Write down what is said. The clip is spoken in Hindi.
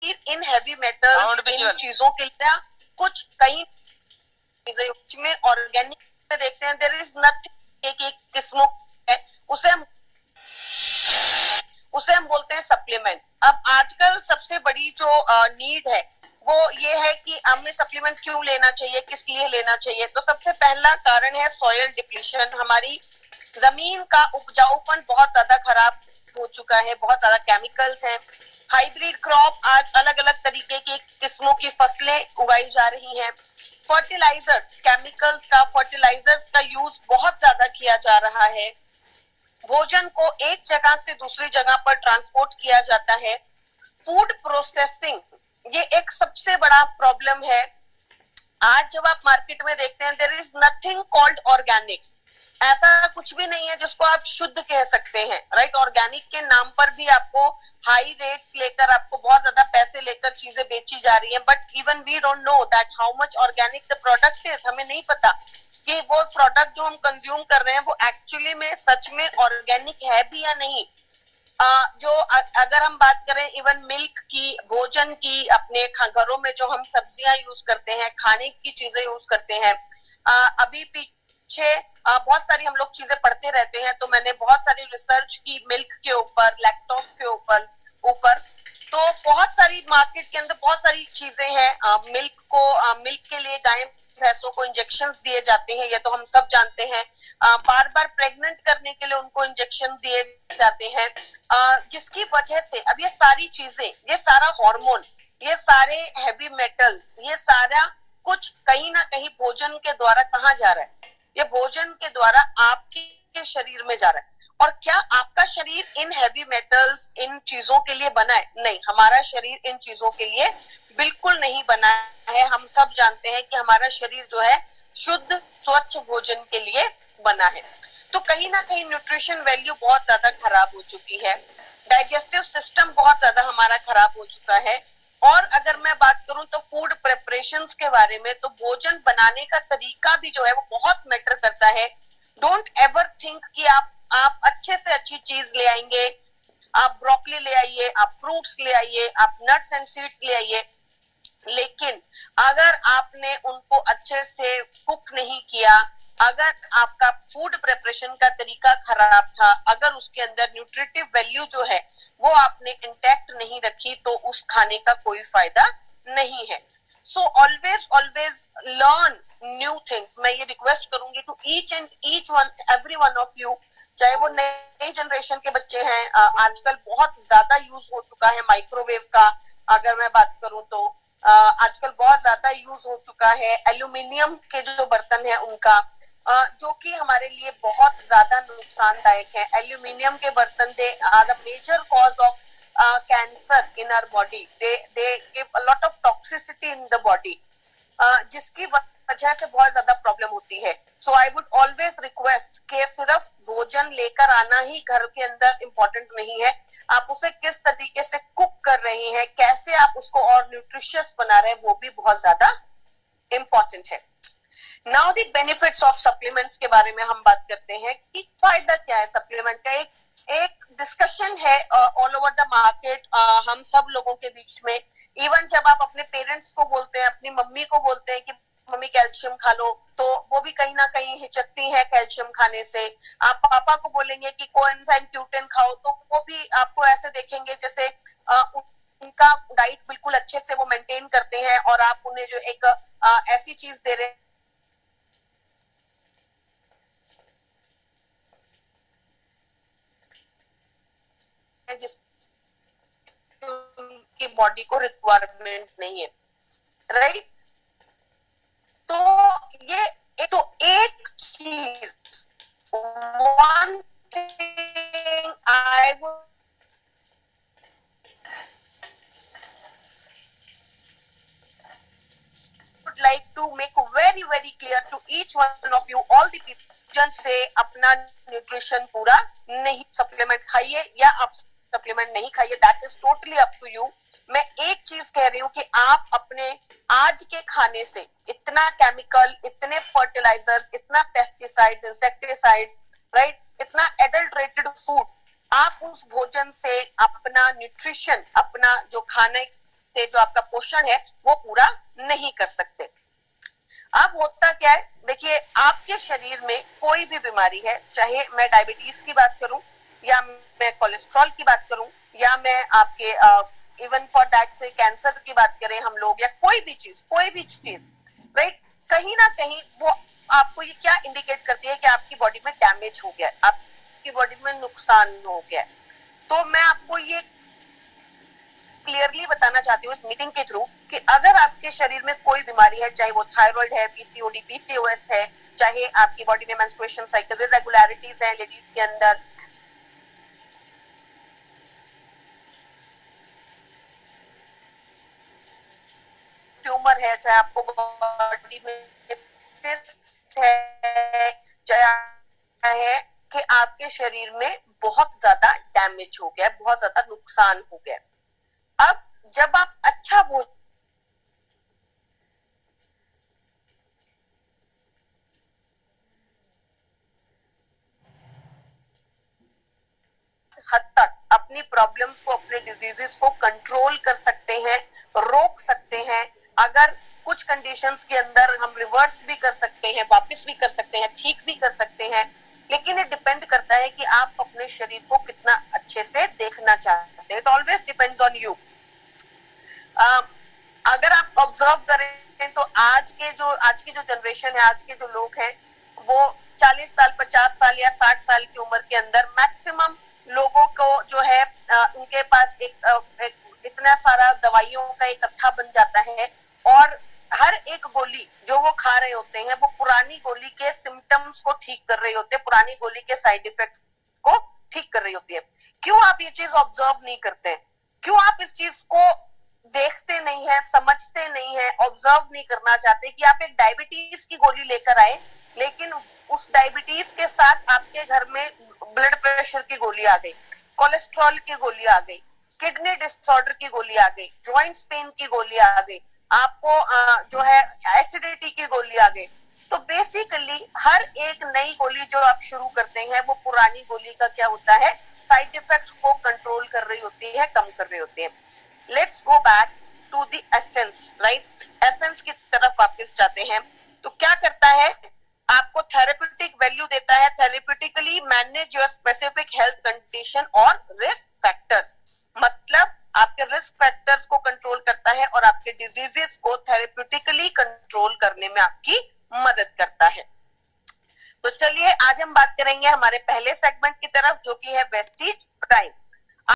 इन हैवी मेटल्स, इन चीजों के लिए कुछ कई चीजें में ऑर्गेनिक देखते हैं, देयर इज नथिंग, एक किस्मों है, उसे हम बोलते हैं सप्लीमेंट। अब आजकल सबसे बड़ी जो नीड है वो ये है कि हमें सप्लीमेंट क्यों लेना चाहिए, किस लिए लेना चाहिए। तो सबसे पहला कारण है सॉइल डिप्लीशन। हमारी जमीन का उपजाऊपन बहुत ज्यादा खराब हो चुका है, बहुत ज्यादा केमिकल्स हैं। हाइब्रिड क्रॉप, आज अलग अलग तरीके की किस्मों की फसलें उगाई जा रही हैं। फर्टिलाइजर्स, केमिकल्स का, फर्टिलाइजर्स का यूज बहुत ज्यादा किया जा रहा है। भोजन को एक जगह से दूसरी जगह पर ट्रांसपोर्ट किया जाता है। फूड प्रोसेसिंग, ये एक सबसे बड़ा प्रॉब्लम है। आज जब आप मार्केट में देखते हैं, there is nothing called organic. ऐसा कुछ भी नहीं है जिसको आप शुद्ध कह सकते हैं, राइट। ऑर्गेनिक के नाम पर भी आपको हाई रेट्स लेकर, आपको बहुत ज्यादा पैसे लेकर चीजें बेची जा रही है। But even we don't know that how much organic the product is. हमें नहीं पता कि वो प्रोडक्ट जो हम कंज्यूम कर रहे हैं वो एक्चुअली में सच में ऑर्गेनिक है भी या नहीं। अगर हम बात करें इवन मिल्क की, भोजन की, अपने घरों में जो हम सब्जियां यूज करते हैं, खाने की चीजें यूज करते हैं, अभी पीछे बहुत सारी हम लोग चीजें पढ़ते रहते हैं, तो मैंने बहुत सारी रिसर्च की मिल्क के ऊपर, लैक्टोज के ऊपर तो बहुत सारी मार्केट के अंदर बहुत सारी चीजें हैं। मिल्क के लिए गाय भैंसों को इंजेक्शंस दिए जाते हैं, ये तो हम सब जानते हैं। बार बार प्रेग्नेंट करने के लिए उनको इंजेक्शन दिए जाते हैं, जिसकी वजह से अब ये सारी चीजें, ये सारा हार्मोन, ये सारे हैवी मेटल्स, ये सारा कुछ कहीं ना कहीं भोजन के द्वारा कहाँ जा रहा है? ये भोजन के द्वारा आपके शरीर में जा रहा है। और क्या आपका शरीर इन हैवी मेटल्स, इन चीजों के लिए बना है? नहीं, हमारा शरीर इन चीजों के लिए बिल्कुल नहीं बना है। हम सब जानते हैं कि हमारा शरीर जो है शुद्ध स्वच्छ भोजन के लिए बना है। तो कहीं ना कहीं न्यूट्रिशन वैल्यू बहुत ज्यादा खराब हो चुकी है। डाइजेस्टिव सिस्टम बहुत ज्यादा हमारा खराब हो चुका है। और अगर मैं बात करूं तो फूड प्रिपरेशंस के बारे में, तो भोजन बनाने का तरीका भी जो है वो बहुत मैटर करता है। डोंट एवर थिंक कि आप अच्छे से अच्छी चीज ले आएंगे, आप ब्रोकली ले आइए, आप फ्रूट्स ले आइए, आप नट्स एंड सीड्स ले आइए, लेकिन अगर आपने उनको अच्छे से कुक नहीं किया, अगर आपका फूड प्रिपरेशन का तरीका खराब था, अगर उसके अंदर न्यूट्रिटिव वैल्यू जो है वो आपने इंटैक्ट नहीं रखी, तो उस खाने का कोई फायदा नहीं है। So always learn new things. मैं ये रिक्वेस्ट करूंगी to each one, every one of you, चाहे वो नई जनरेशन के बच्चे हैं, आजकल बहुत ज्यादा यूज हो चुका है माइक्रोवेव का। अगर मैं बात करूं तो आजकल बहुत ज्यादा यूज हो चुका है एल्यूमिनियम के जो बर्तन है उनका, जो कि हमारे लिए बहुत ज्यादा नुकसानदायक है। एल्यूमिनियम के बर्तन, they are the major cause of cancer in our body. They give a lot of toxicity in the body, जिसकी वजह से बहुत ज्यादा प्रॉब्लम होती है। So I would always request कि सिर्फ भोजन लेकर आना ही घर के अंदर इम्पोर्टेंट नहीं है, आप उसे किस तरीके से कुक कर रहे हैं, कैसे आप उसको और न्यूट्रिशियस बना रहे हैं, वो भी बहुत ज्यादा इम्पोर्टेंट है। Now the benefits of supplements के बारे में हम बात करते हैं कि फायदा क्या है सप्लीमेंट का। एक डिस्कशन है ऑल ओवर द मार्केट, हम सब लोगों के बीच में। इवन जब आप अपने पेरेंट्स को बोलते हैं, अपनी मम्मी को बोलते हैं कि मम्मी कैल्शियम खा लो, तो वो भी कहीं ना कहीं हिचकती है कैल्शियम खाने से। आप पापा को बोलेंगे कि कोएंजाइम Q10 खाओ, तो वो भी आपको ऐसे देखेंगे जैसे उनका डाइट बिल्कुल अच्छे से वो मेंटेन करते हैं, और आप उन्हें जो एक ऐसी चीज दे रहे हैं जिसकी बॉडी को रिक्वायरमेंट नहीं है, राइट। तो ये एक चीज, one thing I would like to make very very clear to each one of you, all the people से अपना न्यूट्रिशन पूरा नहीं, सप्लीमेंट खाइए या आप सप्लीमेंट नहीं खाइए, that is totally up to you. मैं एक चीज कह रही हूँ कि आप अपने आज के खाने से इतना केमिकल, इतने फर्टिलाइजर्स, इतना पेस्टिसाइड्स, इंसेक्टिसाइड्स, राइट, इतना एडल्ट्रेटेड फूड, आप उस भोजन से अपना न्यूट्रिशन, अपना जो खाने से जो आपका पोषण है वो पूरा नहीं कर सकते। अब होता क्या है, देखिए आपके शरीर में कोई भी बीमारी है, चाहे मैं डायबिटीज की बात करूं या मैं कोलेस्ट्रॉल की बात करूं या मैं आपके इवन फॉर दैट से कैंसर की बात करें हम लोग, या कोई भी चीज राइट, कहीं ना कहीं वो आपको ये क्या इंडिकेट करती है कि आपकी बॉडी में डैमेज हो गया है, आपकी बॉडी में नुकसान हो गया है। तो मैं आपको ये क्लियरली बताना चाहती हूँ इस मीटिंग के थ्रू कि अगर आपके शरीर में कोई बीमारी है, चाहे वो थायराइड है, पीसीओडी, पीसीओएस है, चाहे आपकी बॉडी में मेंस्ट्रुएशन साइकिल इरेगुलरिटीज है लेडीज के अंदर, ट्यूमर है, चाहे आपको बॉडी में सिस्ट है, चाहे कि आपके शरीर में बहुत ज्यादा डैमेज हो गया है, बहुत ज्यादा नुकसान हो गया है। अब जब आप अच्छा भोजन हद तक अपनी प्रॉब्लम्स को, अपने डिजीजेस को कंट्रोल कर सकते हैं, रोक सकते हैं। अगर कुछ कंडीशंस के अंदर हम रिवर्स भी कर सकते हैं, वापस भी कर सकते हैं, ठीक भी कर सकते हैं, लेकिन ये डिपेंड करता है कि आप अपने शरीर को कितना अच्छे से देखना चाहते हैं। It always depends on you. अगर आप ऑब्जर्व करें तो आज की जो जनरेशन है, आज के जो लोग हैं, वो 40 साल, 50 साल या 60 साल की उम्र के अंदर मैक्सिमम लोगों को जो है उनके पास एक इतना सारा दवाइयों का एक इकट्ठा बन जाता है, और हर एक गोली जो वो खा रहे होते हैं वो पुरानी गोली के सिम्टम्स को ठीक कर रही होते हैं, पुरानी गोली के साइड इफेक्ट को ठीक कर रही होती है। क्यों आप ये चीज ऑब्जर्व नहीं करते हैं? क्यों आप इस चीज को देखते नहीं है, समझते नहीं है, ऑब्जर्व नहीं करना चाहते कि आप एक डायबिटीज की गोली लेकर आए, लेकिन उस डायबिटीज के साथ आपके घर में ब्लड प्रेशर की गोली आ गई, कोलेस्ट्रॉल की गोली आ गई, किडनी डिसऑर्डर की गोली आ गई, जॉइंट्स पेन की गोली आ गई, आपको जो है एसिडिटी की गोली आ गई। तो बेसिकली हर एक नई गोली जो आप शुरू करते हैं वो पुरानी गोली का क्या होता है, साइड इफेक्ट को कंट्रोल कर रही होती है, कम कर रही होती है। Let's go back to the essence, right? Essence की तरफ वापस जाते हैं। तो क्या करता है, आपको थेरेप्यूटिक वैल्यू देता है, therapeutically manage your specific health condition और रिस्क फैक्टर्स, मतलब आपके रिस्क फैक्टर्स को कंट्रोल करता है और आपके डिजीजेस को थेरेप्यूटिकली कंट्रोल करने में आपकी मदद करता है। तो चलिए आज हम बात करेंगे हमारे पहले सेगमेंट की तरफ, जो कि है वेस्टीज प्राइम।